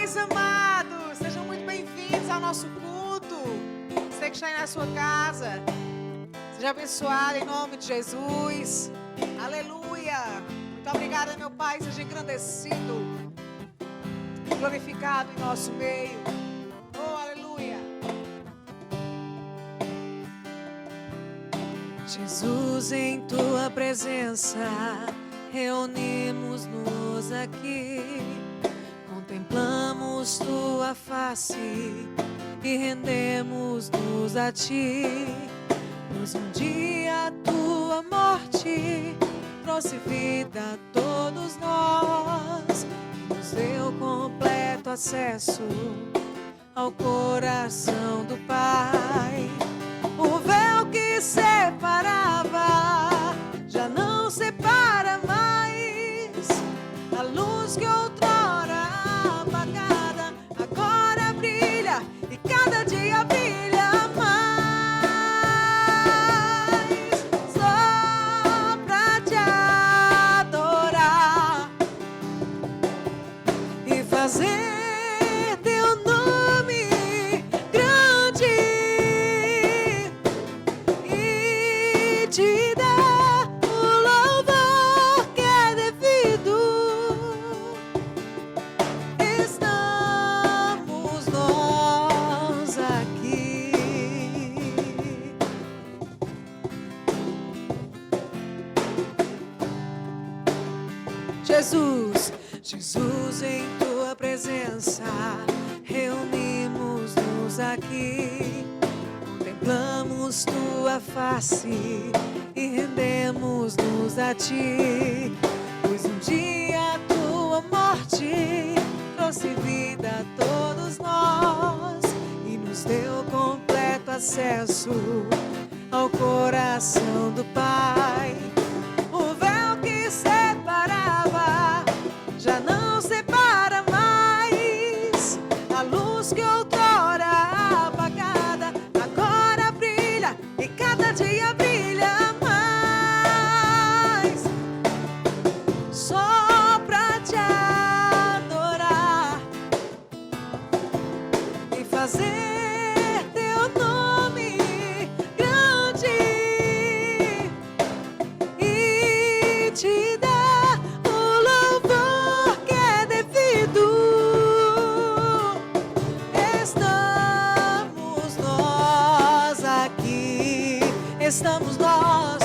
paz, amados! Sejam muito bem-vindos ao nosso culto. Você que está aí na sua casa, seja abençoado em nome de Jesus. Aleluia! Muito obrigada, meu Pai, seja engrandecido, glorificado em nosso meio. Oh, aleluia! Jesus, em tua presença, reunimos-nos aqui. Contemplamos tua face e rendemos-nos a ti. Pois um dia a tua morte trouxe vida a todos nós e nos deu completo acesso ao coração do Pai. O véu que separava já não separa mais. A luz que outrora apagada agora brilha e cada dia brilha mais. Só pra te adorar e fazer teu nome grande e te dar o louvor que é devido. Estamos nós aqui. Jesus, Jesus, em tua presença, reunimos-nos aqui. Contemplamos tua face e rendemos-nos a ti. Pois um dia a tua morte trouxe vida a todos nós e nos deu completo acesso ao coração do Pai. O véu que separava já não separa mais. A luz que outrora apagada agora brilha e cada dia brilha mais. Só pra te adorar e fazer teu nome grande e te dar o louvor que é devido. Estamos nós aqui. Estamos nós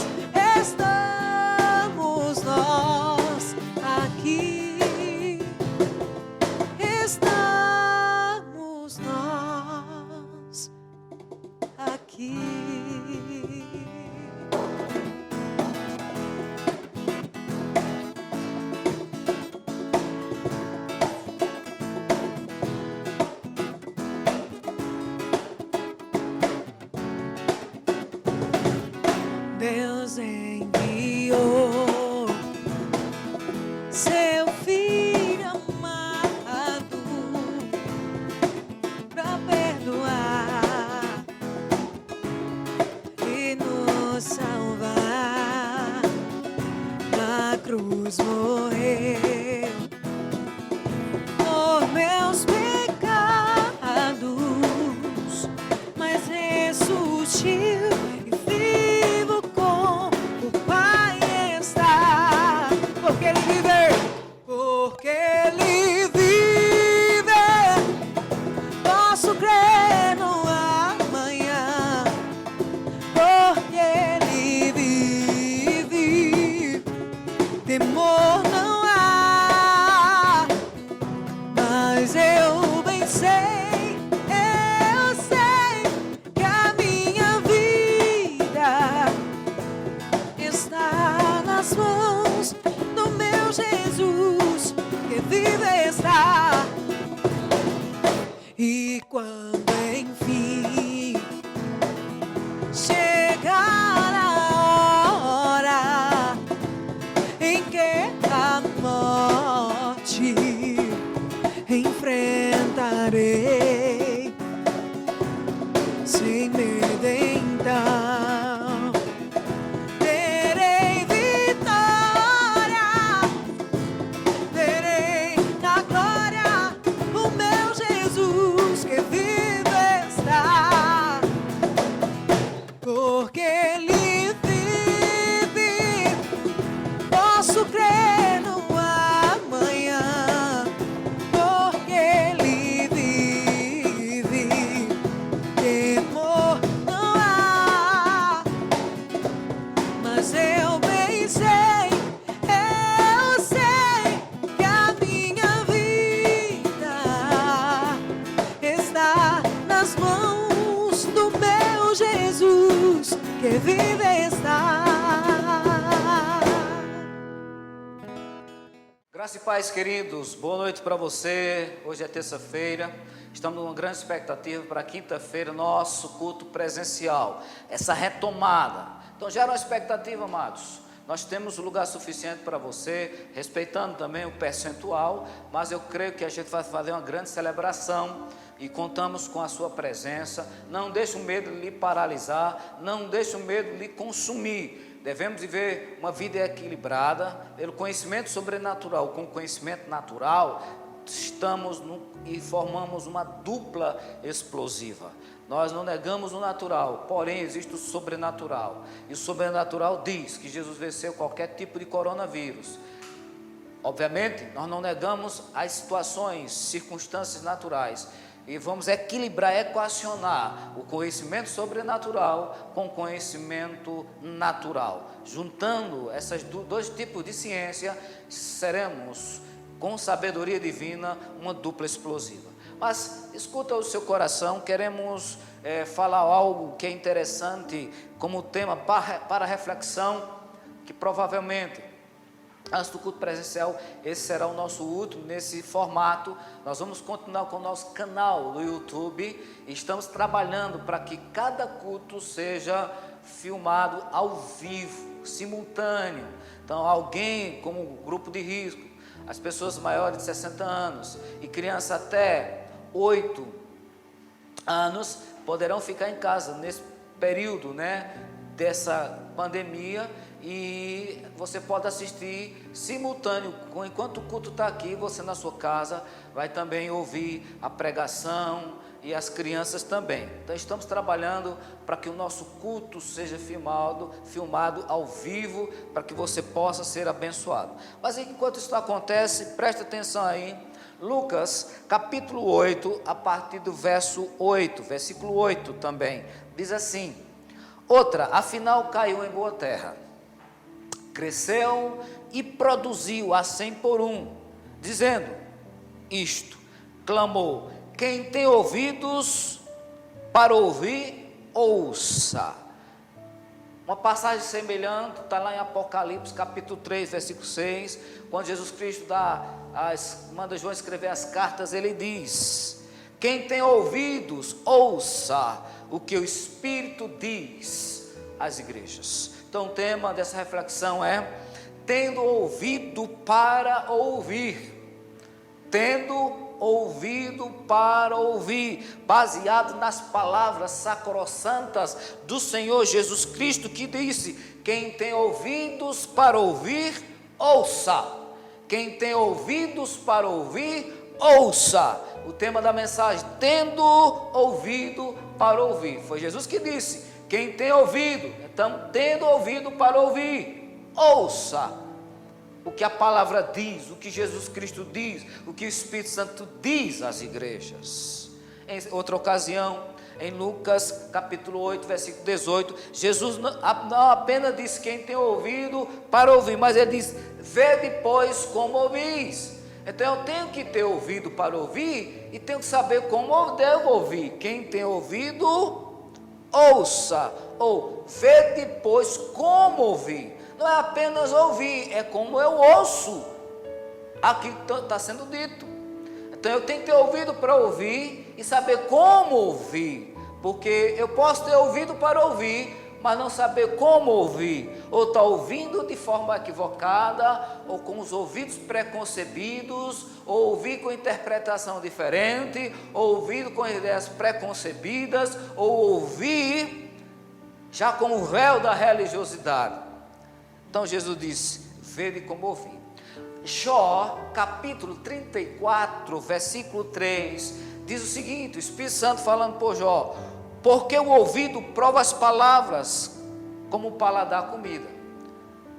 aqui. Estamos nós aqui. Deus enviou seu Filho amado pra perdoar e nos salvar. Na cruz morreu por meus pecados, mas ressuscitou e vivo com o Pai está. Porque Ele vive, porque Ele vive, posso crer no amanhã. Porque Ele vive, temor não há. Mas eu bem sei, eu sei que a minha vida está nas mãos do meu Jesus, que vive está. E quando enfim chegar a hora em que a morte enfrentarei sem medo, então terei vitória, verei na glória o meu Graça e paz, queridos, boa noite para você. Hoje é terça-feira, estamos numa grande expectativa para quinta-feira, nosso culto presencial, essa retomada. Então gera uma expectativa, amados. Nós temos lugar suficiente para você, respeitando também o percentual, mas eu creio que a gente vai fazer uma grande celebração e contamos com a sua presença. Não deixe o medo lhe paralisar, não deixe o medo lhe consumir. Devemos viver uma vida equilibrada, pelo conhecimento sobrenatural com o conhecimento natural, e formamos uma dupla explosiva. Nós não negamos o natural, porém existe o sobrenatural. E o sobrenatural diz que Jesus venceu qualquer tipo de coronavírus. Obviamente, nós não negamos as situações, circunstâncias naturais. E vamos equilibrar, equacionar o conhecimento sobrenatural com o conhecimento natural. Juntando esses dois tipos de ciência, seremos, com sabedoria divina, uma dupla explosiva. Mas escuta o seu coração, queremos falar algo que é interessante como tema para reflexão, que provavelmente, antes do culto presencial, esse será o nosso último nesse formato. Nós vamos continuar com o nosso canal no YouTube e estamos trabalhando para que cada culto seja filmado ao vivo, simultâneo. Então alguém como grupo de risco, as pessoas maiores de 60 anos e crianças até 8 anos poderão ficar em casa nesse período, dessa pandemia, e você pode assistir simultâneo, enquanto o culto está aqui, você na sua casa vai também ouvir a pregação e as crianças também. Então estamos trabalhando para que o nosso culto seja filmado ao vivo, para que você possa ser abençoado. Mas enquanto isso acontece, preste atenção aí, Lucas capítulo 8, a partir do versículo 8 também, diz assim: outra, afinal caiu em boa terra, cresceu e produziu a 100 por 1, dizendo isto, clamou: quem tem ouvidos para ouvir, ouça. Uma passagem semelhante está lá em Apocalipse capítulo 3, versículo 6, quando Jesus Cristo manda João escrever as cartas, ele diz: quem tem ouvidos, ouça o que o Espírito diz às igrejas. Então o tema dessa reflexão é: tendo ouvido para ouvir. Tendo ouvido para ouvir, baseado nas palavras sacrossantas do Senhor Jesus Cristo, que disse: quem tem ouvidos para ouvir, ouça. Quem tem ouvidos para ouvir, ouça. O tema da mensagem: tendo ouvido para ouvir. Foi Jesus que disse: quem tem ouvido, então tendo ouvido para ouvir, ouça o que a palavra diz, o que Jesus Cristo diz, o que o Espírito Santo diz às igrejas. Em outra ocasião, em Lucas capítulo 8, versículo 18, Jesus não apenas disse: quem tem ouvido para ouvir, mas ele diz: vede pois como ouvis. Então eu tenho que ter ouvido para ouvir e tenho que saber como eu devo ouvir. Quem tem ouvido, ouça, ou vede pois como ouvir. Não é apenas ouvir, é como eu ouço aquilo que está sendo dito. Então eu tenho que ter ouvido para ouvir e saber como ouvir, porque eu posso ter ouvido para ouvir, mas não saber como ouvir, ou estar ouvindo de forma equivocada, ou com os ouvidos preconcebidos, ou ouvir com interpretação diferente, ou ouvir com ideias preconcebidas, ou ouvir já com o véu da religiosidade. Então Jesus disse: vede como ouvir. Jó, capítulo 34, versículo 3, diz o seguinte, o Espírito Santo falando por Jó: porque o ouvido prova as palavras, como o paladar a comida.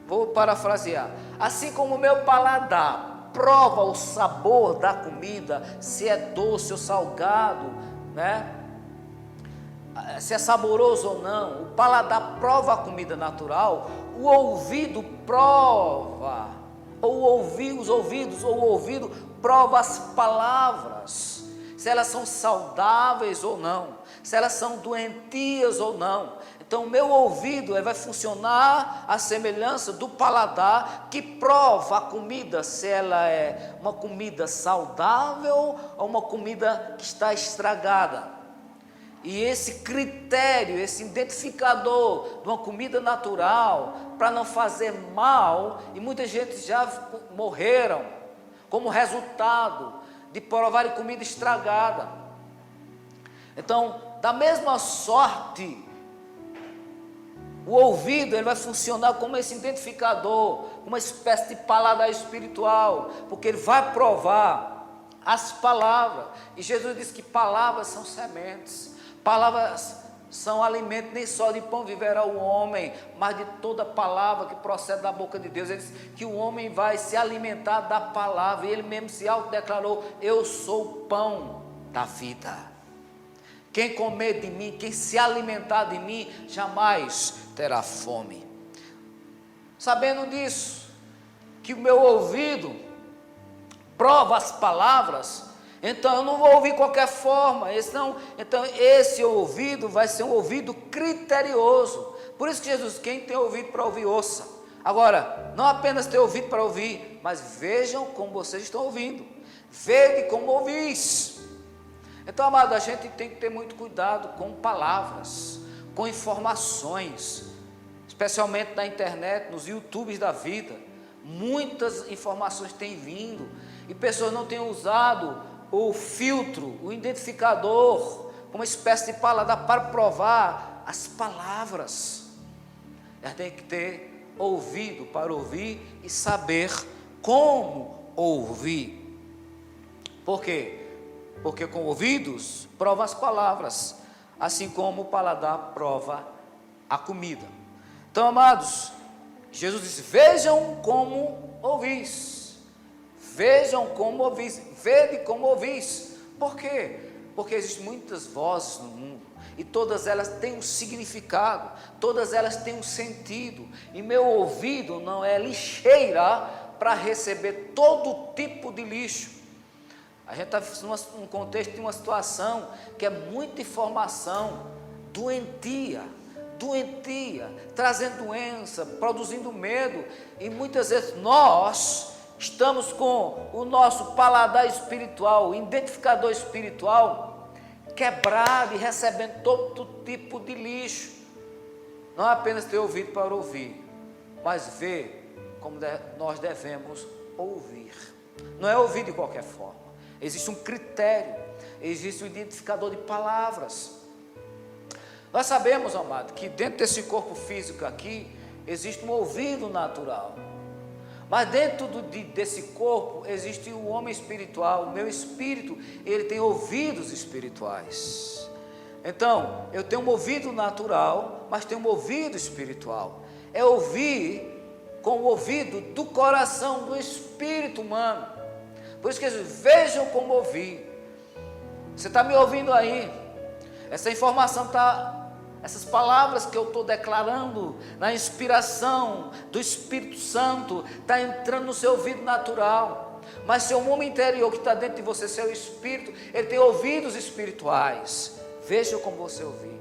Vou parafrasear: assim como o meu paladar prova o sabor da comida, se é doce ou salgado, se é saboroso ou não, o paladar prova a comida natural, o ouvido prova, ou ouvir os ouvidos, ou o ouvido prova as palavras, se elas são saudáveis ou não, se elas são doentias ou não. Então o meu ouvido vai funcionar à semelhança do paladar que prova a comida, se ela é uma comida saudável ou uma comida que está estragada. E esse critério, esse identificador de uma comida natural, para não fazer mal, e muita gente já morreram como resultado de provarem comida estragada. Então, da mesma sorte, o ouvido ele vai funcionar como esse identificador, uma espécie de paladar espiritual, porque ele vai provar as palavras. E Jesus disse que palavras são sementes, palavras são alimento, nem só de pão viverá o homem, mas de toda palavra que procede da boca de Deus. Ele disse que o homem vai se alimentar da palavra, e ele mesmo se autodeclarou: eu sou o pão da vida. Quem comer de mim, quem se alimentar de mim, jamais terá fome. Sabendo disso, que o meu ouvido prova as palavras, então eu não vou ouvir de qualquer forma. Então esse ouvido vai ser um ouvido criterioso. Por isso que Jesus, quem tem ouvido para ouvir, ouça. Agora, não apenas ter ouvido para ouvir, mas vejam como vocês estão ouvindo. Vede como ouvis. Então, amado, a gente tem que ter muito cuidado com palavras, com informações, especialmente na internet, nos YouTubes da vida. Muitas informações têm vindo e pessoas não têm usado o filtro, o identificador, como uma espécie de paladar para provar as palavras. A gente tem que ter ouvido para ouvir e saber como ouvir. Por quê? Porque com ouvidos prova as palavras, assim como o paladar prova a comida. Então, amados, Jesus disse: vejam como ouvis, vejam como ouvis, vede como ouvis. Por quê? Porque existem muitas vozes no mundo, e todas elas têm um significado, todas elas têm um sentido, e meu ouvido não é lixeira para receber todo tipo de lixo. A gente está num contexto de uma situação que é muita informação, doentia, trazendo doença, produzindo medo, e muitas vezes nós estamos com o nosso paladar espiritual, o identificador espiritual, quebrado e recebendo todo tipo de lixo. Não apenas ter ouvido para ouvir, mas ver como nós devemos ouvir. Não é ouvir de qualquer forma. Existe um critério, existe um identificador de palavras. Nós sabemos, amado, que dentro desse corpo físico aqui, existe um ouvido natural. Mas dentro desse corpo, existe o homem espiritual, o meu espírito, ele tem ouvidos espirituais. Então, eu tenho um ouvido natural, mas tenho um ouvido espiritual. É ouvir com o ouvido do coração, do espírito humano. Por isso que vejam como ouvir. Você está me ouvindo aí? Essa informação está, essas palavras que eu estou declarando na inspiração do Espírito Santo, está entrando no seu ouvido natural. Mas seu homem interior que está dentro de você, seu espírito, ele tem ouvidos espirituais. Veja como você ouvir.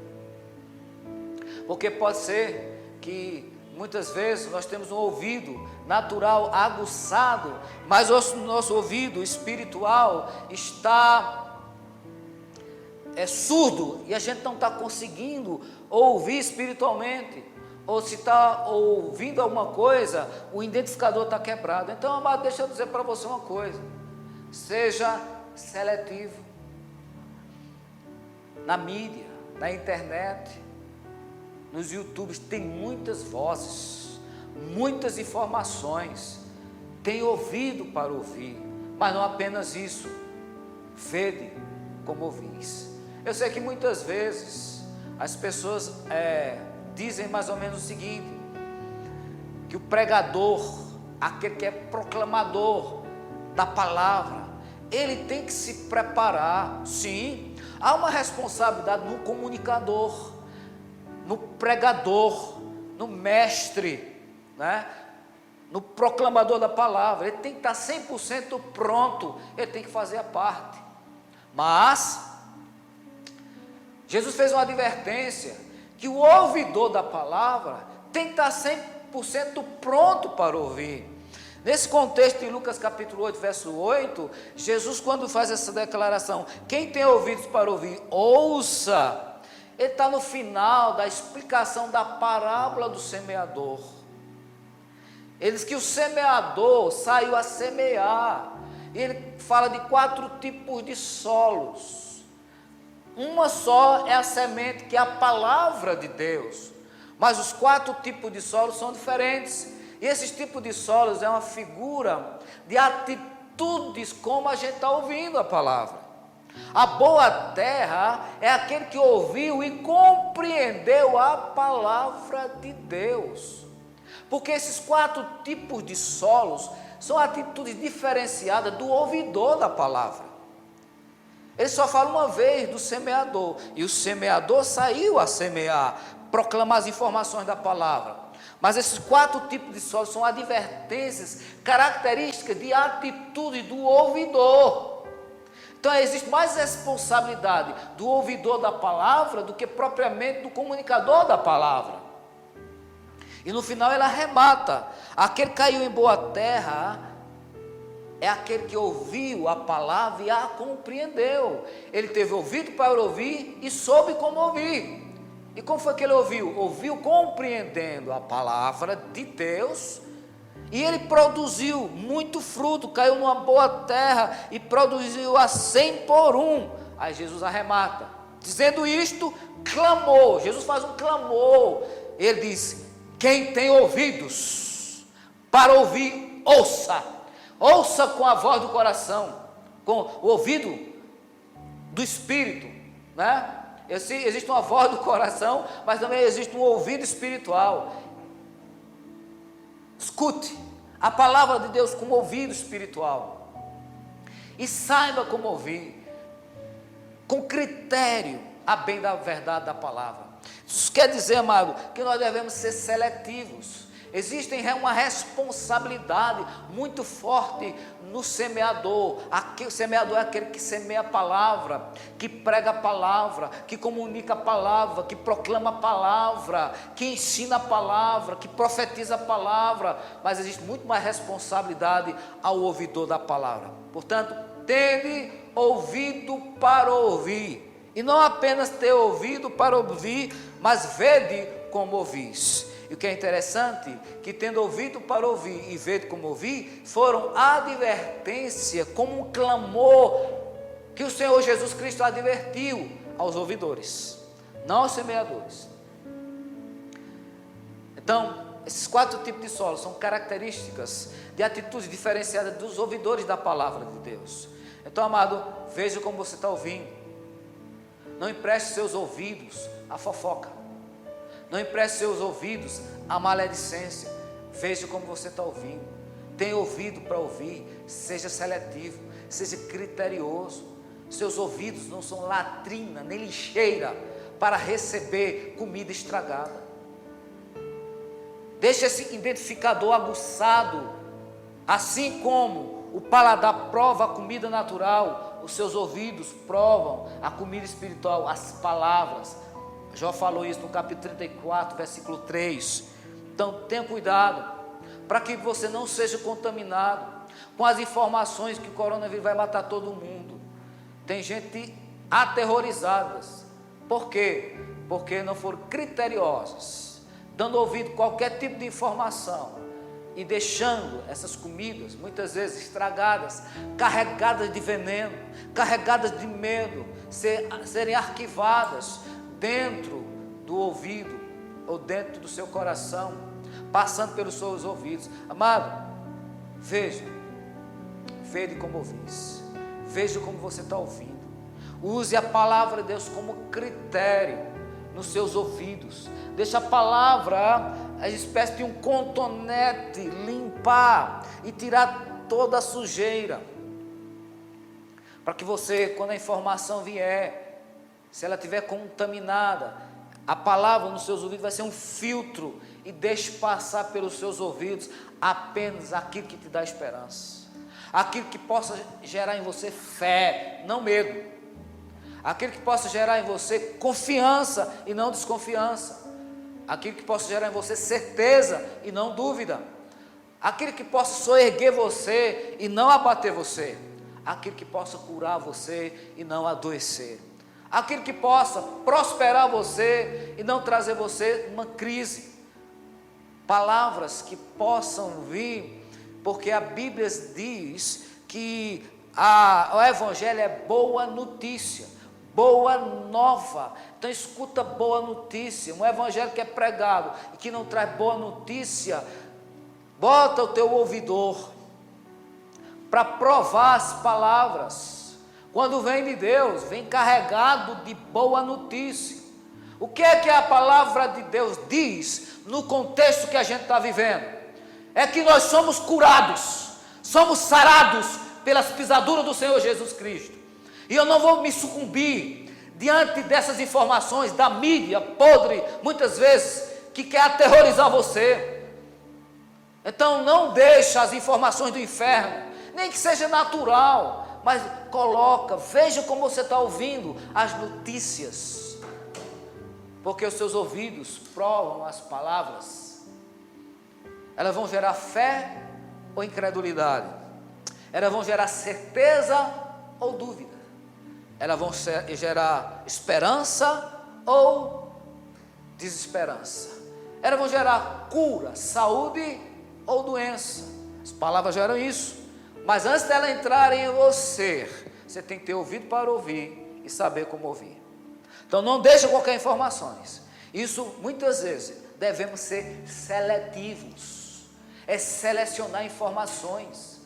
Porque pode ser que muitas vezes nós temos um ouvido natural aguçado, mas o nosso ouvido espiritual está surdo, e a gente não está conseguindo ouvir espiritualmente, ou se está ouvindo alguma coisa, o identificador está quebrado. Então, amado, deixa eu dizer para você uma coisa: seja seletivo. Na mídia, na internet, nos YouTubes tem muitas vozes, muitas informações. Tem ouvido para ouvir, mas não apenas isso. Vede como ouvis. Eu sei que muitas vezes as pessoas dizem mais ou menos o seguinte: que o pregador, aquele que é proclamador da palavra, ele tem que se preparar. Sim, há uma responsabilidade no comunicador, no pregador, no mestre, né? No proclamador da palavra. Ele tem que estar 100% pronto, ele tem que fazer a parte. Mas Jesus fez uma advertência, que o ouvidor da palavra tem que estar 100% pronto para ouvir. Nesse contexto de Lucas capítulo 8, verso 8, Jesus, quando faz essa declaração, quem tem ouvidos para ouvir, ouça. Ele está no final da explicação da parábola do semeador. Ele diz que o semeador saiu a semear. E ele fala de 4 tipos de solos. Uma só é a semente, que é a palavra de Deus. Mas os 4 tipos de solos são diferentes. E esses tipos de solos é uma figura de atitudes como a gente está ouvindo a palavra. A boa terra é aquele que ouviu e compreendeu a palavra de Deus. Porque esses 4 tipos de solos são atitudes diferenciadas do ouvidor da palavra. Ele só fala uma vez do semeador, e o semeador saiu a semear, proclamar as informações da palavra. Mas esses 4 tipos de solos são advertências, características de atitude do ouvidor. Então existe mais responsabilidade do ouvidor da palavra do que propriamente do comunicador da palavra. E no final ele arremata: aquele que caiu em boa terra é aquele que ouviu a palavra e a compreendeu. Ele teve ouvido para ouvir e soube como ouvir. E como foi que ele ouviu? Ouviu compreendendo a palavra de Deus, e ele produziu muito fruto, caiu numa boa terra e produziu a 100 por 1. Aí Jesus arremata, dizendo isto, clamou. Jesus faz um clamor. Ele diz: quem tem ouvidos para ouvir, ouça. Ouça com a voz do coração, com o ouvido do Espírito, né? Existe uma voz do coração, mas também existe um ouvido espiritual. Escute a palavra de Deus com ouvido espiritual e saiba como ouvir, com critério, a bem da verdade da palavra. Isso quer dizer, amado, que nós devemos ser seletivos. Existe uma responsabilidade muito forte no semeador. O semeador é aquele que semeia a palavra, que prega a palavra, que comunica a palavra, que proclama a palavra, que ensina a palavra, que profetiza a palavra. Mas existe muito mais responsabilidade ao ouvidor da palavra. Portanto, tende ouvido para ouvir. E não apenas ter ouvido para ouvir, mas vede como ouvis. E o que é interessante, que tendo ouvido para ouvir e vede como ouvir, foram advertência, como um clamor que o Senhor Jesus Cristo advertiu aos ouvidores, não aos semeadores. Então, esses 4 tipos de solo são características de atitudes diferenciadas dos ouvidores da palavra de Deus. Então, amado, veja como você está ouvindo. Não empreste seus ouvidos à fofoca. Não empreste seus ouvidos à maledicência. Veja como você está ouvindo. Tenha ouvido para ouvir. Seja seletivo. Seja criterioso. Seus ouvidos não são latrina nem lixeira para receber comida estragada. Deixe esse identificador aguçado. Assim como o paladar prova a comida natural, os seus ouvidos provam a comida espiritual, as palavras. Jó falou isso no capítulo 34, versículo 3. Então, tenha cuidado, para que você não seja contaminado com as informações que o coronavírus vai matar todo mundo. Tem gente aterrorizada. Por quê? Porque não foram criteriosas, dando ouvido a qualquer tipo de informação e deixando essas comidas, muitas vezes estragadas, carregadas de veneno, carregadas de medo, serem arquivadas dentro do ouvido ou dentro do seu coração, passando pelos seus ouvidos. Amado, veja como ouvis, veja como você está ouvindo. Use a palavra de Deus como critério nos seus ouvidos. Deixa a palavra, a espécie de um cotonete, limpar e tirar toda a sujeira, para que você, quando a informação vier, se ela estiver contaminada, a palavra nos seus ouvidos vai ser um filtro e deixe passar pelos seus ouvidos apenas aquilo que te dá esperança, aquilo que possa gerar em você fé, não medo, aquilo que possa gerar em você confiança e não desconfiança, aquilo que possa gerar em você certeza e não dúvida, aquilo que possa soerguer você e não abater você, aquilo que possa curar você e não adoecer, aquilo que possa prosperar você e não trazer você uma crise, palavras que possam vir, porque a Bíblia diz que o Evangelho é boa notícia, boa nova. Então escuta boa notícia, um Evangelho que é pregado e que não traz boa notícia, bota o teu ouvidor para provar as palavras. Quando vem de Deus, vem carregado de boa notícia. O que é que a palavra de Deus diz no contexto que a gente está vivendo? É que nós somos curados, somos sarados pelas pisaduras do Senhor Jesus Cristo. E eu não vou me sucumbir diante dessas informações da mídia podre, muitas vezes, que quer aterrorizar você. Então não deixa as informações do inferno, nem que seja natural, mas coloca, veja como você está ouvindo as notícias, porque os seus ouvidos provam as palavras, elas vão gerar fé ou incredulidade, elas vão gerar certeza ou dúvida, elas vão gerar esperança ou desesperança, elas vão gerar cura, saúde ou doença. As palavras geram isso, mas antes dela entrar em você, você tem que ter ouvido para ouvir e saber como ouvir. Então não deixa qualquer informações. Isso muitas vezes devemos ser seletivos, é selecionar informações.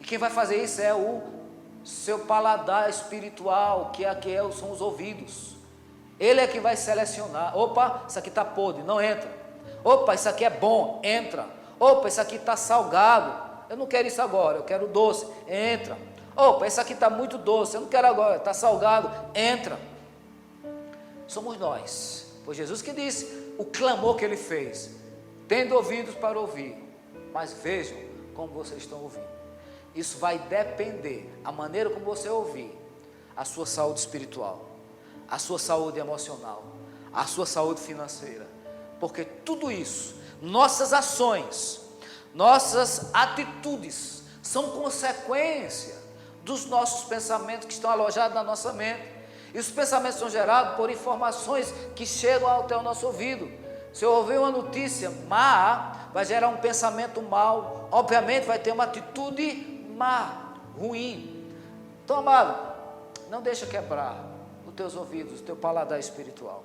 E quem vai fazer isso é o seu paladar espiritual, que aqui são os ouvidos. Ele é que vai selecionar. Opa, isso aqui está podre, não entra. Opa, isso aqui é bom, entra. Opa, isso aqui está salgado, eu não quero isso agora, eu quero doce, entra. Opa, isso aqui está muito doce, eu não quero agora, está salgado, entra. Somos nós, pois Jesus que disse o clamor que ele fez, tendo ouvidos para ouvir, mas vejam como vocês estão ouvindo. Isso vai depender, a maneira como você ouvir, a sua saúde espiritual, a sua saúde emocional, a sua saúde financeira, porque tudo isso, nossas ações, nossas atitudes, são consequência dos nossos pensamentos que estão alojados na nossa mente. E os pensamentos são gerados por informações que chegam até o nosso ouvido. Se eu ouvir uma notícia má, vai gerar um pensamento mau, obviamente vai ter uma atitude má, ruim. Então, amado, não deixa quebrar os teus ouvidos, o teu paladar espiritual.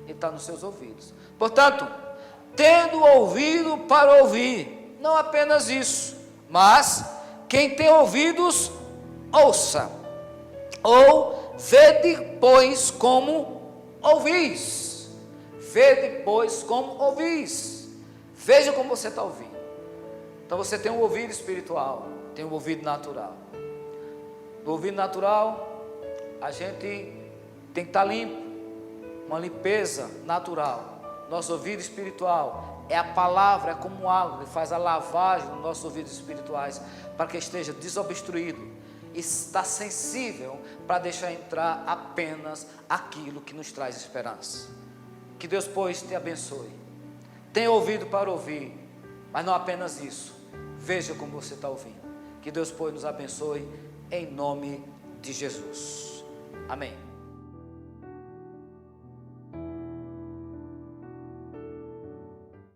Ele está nos seus ouvidos. Portanto, tendo ouvido para ouvir, não apenas isso, mas quem tem ouvidos, ouça, ou vede, pois, como ouvis, vede, pois, como ouvis, veja como você está ouvindo. Então você tem um ouvido espiritual, tem um ouvido natural. No ouvido natural, a gente tem que estar limpo, uma limpeza natural. Nosso ouvido espiritual é a palavra, é como água que faz a lavagem dos nossos ouvidos espirituais, para que esteja desobstruído e está sensível para deixar entrar apenas aquilo que nos traz esperança. Que Deus, pois, te abençoe. Tenha ouvido para ouvir, mas não apenas isso, veja como você está ouvindo. Que Deus, pois, nos abençoe em nome de Jesus. Amém.